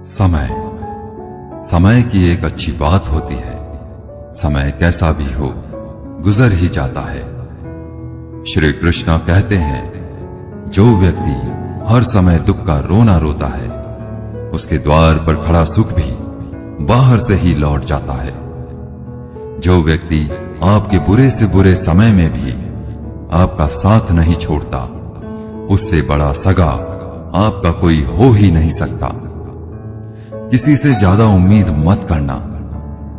समय समय की एक अच्छी बात होती है। समय कैसा भी हो गुजर ही जाता है। श्री कृष्ण कहते हैं, जो व्यक्ति हर समय दुख का रोना रोता है, उसके द्वार पर खड़ा सुख भी बाहर से ही लौट जाता है। जो व्यक्ति आपके बुरे से बुरे समय में भी आपका साथ नहीं छोड़ता, उससे बड़ा सगा आपका कोई हो ही नहीं सकता। किसी से ज्यादा उम्मीद मत करना,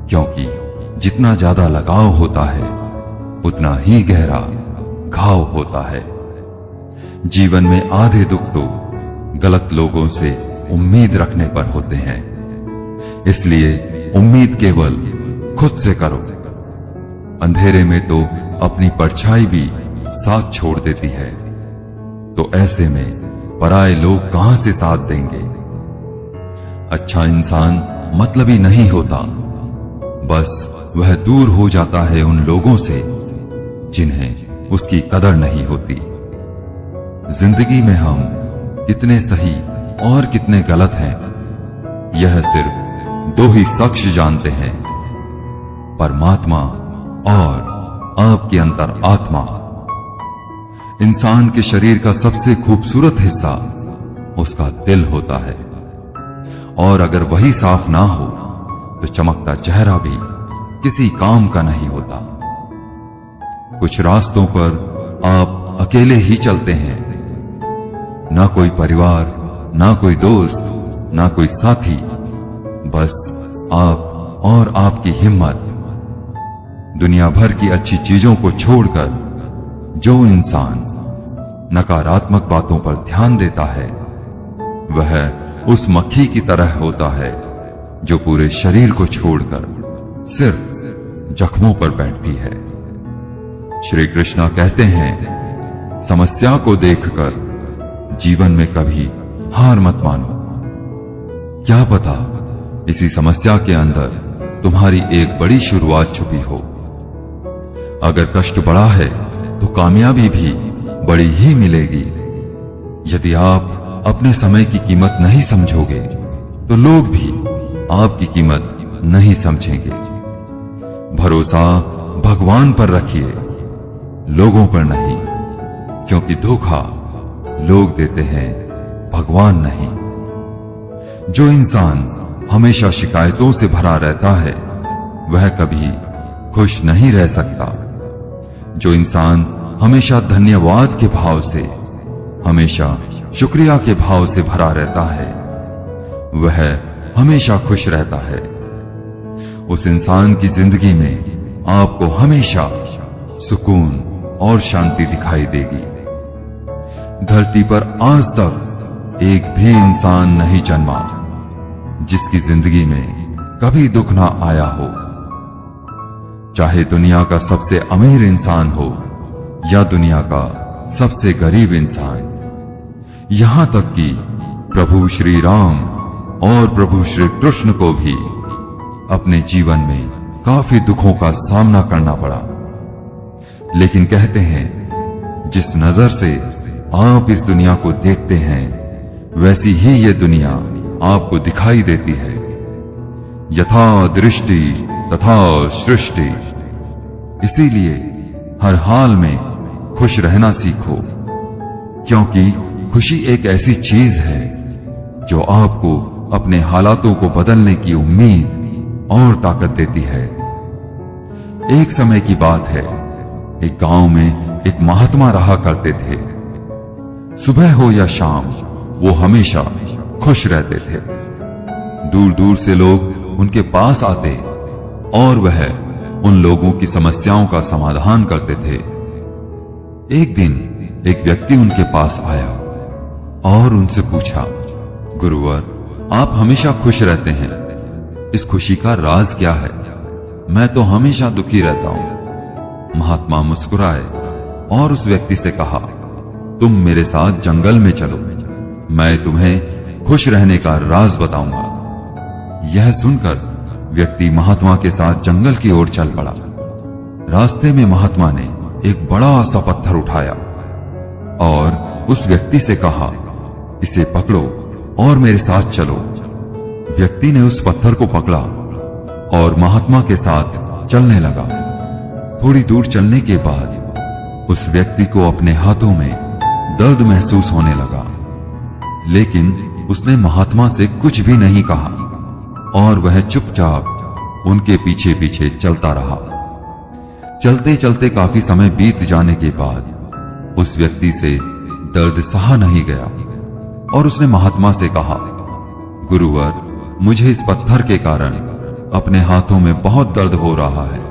क्योंकि जितना ज्यादा लगाव होता है उतना ही गहरा घाव होता है। जीवन में आधे दुख तो गलत लोगों से उम्मीद रखने पर होते हैं, इसलिए उम्मीद केवल खुद से करो। अंधेरे में तो अपनी परछाई भी साथ छोड़ देती है, तो ऐसे में पराये लोग कहां से साथ देंगे। अच्छा इंसान मतलबी नहीं होता, बस वह दूर हो जाता है उन लोगों से जिन्हें उसकी कदर नहीं होती। जिंदगी में हम कितने सही और कितने गलत हैं, यह सिर्फ दो ही शख्स जानते हैं, परमात्मा और आपकी अंतर आत्मा। इंसान के शरीर का सबसे खूबसूरत हिस्सा उसका दिल होता है, और अगर वही साफ ना हो तो चमकता चेहरा भी किसी काम का नहीं होता। कुछ रास्तों पर आप अकेले ही चलते हैं, ना कोई परिवार, ना कोई दोस्त, ना कोई साथी, बस आप और आपकी हिम्मत। दुनिया भर की अच्छी चीजों को छोड़कर जो इंसान नकारात्मक बातों पर ध्यान देता है, वह उस मक्खी की तरह होता है जो पूरे शरीर को छोड़कर सिर्फ जख्मों पर बैठती है। श्री कृष्ण कहते हैं, समस्या को देखकर जीवन में कभी हार मत मानो। क्या पता इसी समस्या के अंदर तुम्हारी एक बड़ी शुरुआत छुपी हो। अगर कष्ट बड़ा है तो कामयाबी भी बड़ी ही मिलेगी। यदि आप अपने समय की कीमत नहीं समझोगे तो लोग भी आपकी कीमत नहीं समझेंगे। भरोसा भगवान पर रखिए, लोगों पर नहीं, क्योंकि धोखा लोग देते हैं, भगवान नहीं। जो इंसान हमेशा शिकायतों से भरा रहता है, वह कभी खुश नहीं रह सकता। जो इंसान हमेशा धन्यवाद के भाव से, हमेशा शुक्रिया के भाव से भरा रहता है, वह हमेशा खुश रहता है। उस इंसान की जिंदगी में आपको हमेशा सुकून और शांति दिखाई देगी। धरती पर आज तक एक भी इंसान नहीं जन्मा जिसकी जिंदगी में कभी दुख ना आया हो। चाहे दुनिया का सबसे अमीर इंसान हो या दुनिया का सबसे गरीब इंसान, यहां तक कि प्रभु श्री राम और प्रभु श्री कृष्ण को भी अपने जीवन में काफी दुखों का सामना करना पड़ा। लेकिन कहते हैं, जिस नजर से आप इस दुनिया को देखते हैं, वैसी ही ये दुनिया आपको दिखाई देती है। यथा दृष्टि तथा सृष्टि। इसीलिए हर हाल में खुश रहना सीखो, क्योंकि खुशी एक ऐसी चीज है जो आपको अपने हालातों को बदलने की उम्मीद और ताकत देती है। एक समय की बात है, एक गांव में एक महात्मा रहा करते थे। सुबह हो या शाम वो हमेशा खुश रहते थे। दूर दूर से लोग उनके पास आते और वह उन लोगों की समस्याओं का समाधान करते थे। एक दिन एक व्यक्ति उनके पास आया और उनसे पूछा, गुरुवर, आप हमेशा खुश रहते हैं, इस खुशी का राज क्या है? मैं तो हमेशा दुखी रहता हूं। महात्मा मुस्कुराए और उस व्यक्ति से कहा, तुम मेरे साथ जंगल में चलो, मैं तुम्हें खुश रहने का राज बताऊंगा। यह सुनकर व्यक्ति महात्मा के साथ जंगल की ओर चल पड़ा। रास्ते में महात्मा ने एक बड़ा सा पत्थर उठाया और उस व्यक्ति से कहा, इसे पकड़ो और मेरे साथ चलो। व्यक्ति ने उस पत्थर को पकड़ा और महात्मा के साथ चलने लगा। थोड़ी दूर चलने के बाद उस व्यक्ति को अपने हाथों में दर्द महसूस होने लगा, लेकिन उसने महात्मा से कुछ भी नहीं कहा और वह चुपचाप उनके पीछे पीछे चलता रहा। चलते चलते काफी समय बीत जाने के बाद उस व्यक्ति से दर्द सहा नहीं गया और उसने महात्मा से कहा, गुरुवर, मुझे इस पत्थर के कारण अपने हाथों में बहुत दर्द हो रहा है।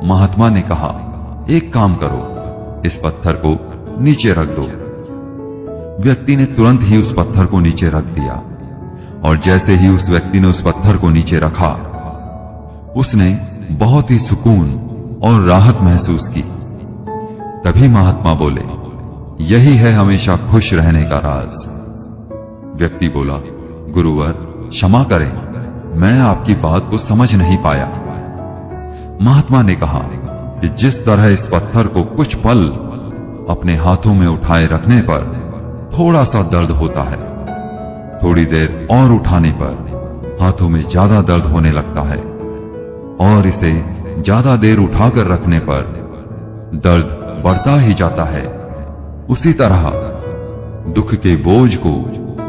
महात्मा ने कहा, एक काम करो, इस पत्थर को नीचे रख दो। व्यक्ति ने तुरंत ही उस पत्थर को नीचे रख दिया और जैसे ही उस व्यक्ति ने उस पत्थर को नीचे रखा, उसने बहुत ही सुकून और राहत महसूस की। तभी महात्मा बोले, यही है हमेशा खुश रहने का राज। व्यक्ति बोला, गुरुवर, क्षमा करें, मैं आपकी बात को समझ नहीं पाया। महात्मा ने कहा कि जिस तरह इस पत्थर को कुछ पल अपने हाथों में उठाए रखने पर थोड़ा सा दर्द होता है, थोड़ी देर और उठाने पर हाथों में ज्यादा दर्द होने लगता है और इसे ज्यादा देर उठाकर रखने पर दर्द बढ़ता ही जाता है, उसी तरह दुख के बोझ को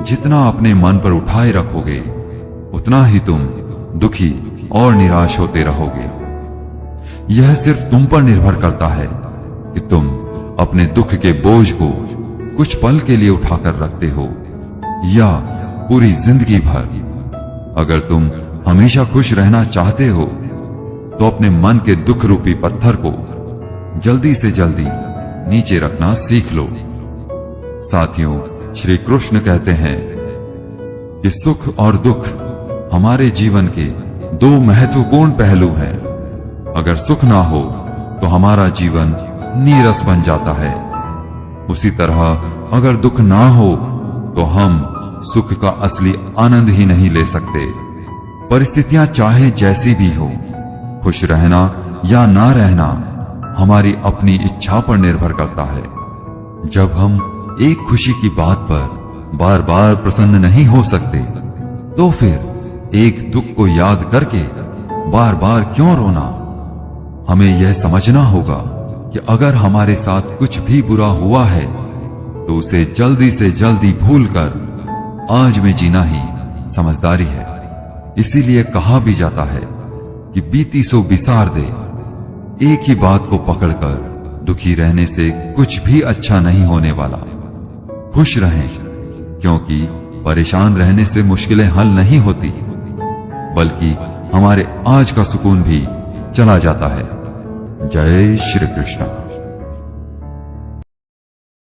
जितना अपने मन पर उठाए रखोगे उतना ही तुम दुखी और निराश होते रहोगे। यह सिर्फ तुम पर निर्भर करता है कि तुम अपने दुख के बोझ को कुछ पल के लिए उठाकर रखते हो या पूरी जिंदगी भर। अगर तुम हमेशा खुश रहना चाहते हो तो अपने मन के दुख रूपी पत्थर को जल्दी से जल्दी नीचे रखना सीख लो। साथियों, श्री कृष्ण कहते हैं कि सुख और दुख हमारे जीवन के दो महत्वपूर्ण पहलू हैं। अगर सुख ना हो तो हमारा जीवन नीरस बन जाता है, उसी तरह अगर दुख ना हो तो हम सुख का असली आनंद ही नहीं ले सकते। परिस्थितियां चाहे जैसी भी हो, खुश रहना या ना रहना हमारी अपनी इच्छा पर निर्भर करता है। जब हम एक खुशी की बात पर बार बार प्रसन्न नहीं हो सकते तो फिर एक दुख को याद करके बार बार क्यों रोना। हमें यह समझना होगा कि अगर हमारे साथ कुछ भी बुरा हुआ है तो उसे जल्दी से जल्दी भूलकर आज में जीना ही समझदारी है। इसीलिए कहा भी जाता है कि बीती सो बिसार दे। एक ही बात को पकड़कर दुखी रहने से कुछ भी अच्छा नहीं होने वाला। खुश रहें, क्योंकि परेशान रहने से मुश्किलें हल नहीं होती, बल्कि हमारे आज का सुकून भी चला जाता है। जय श्री कृष्ण।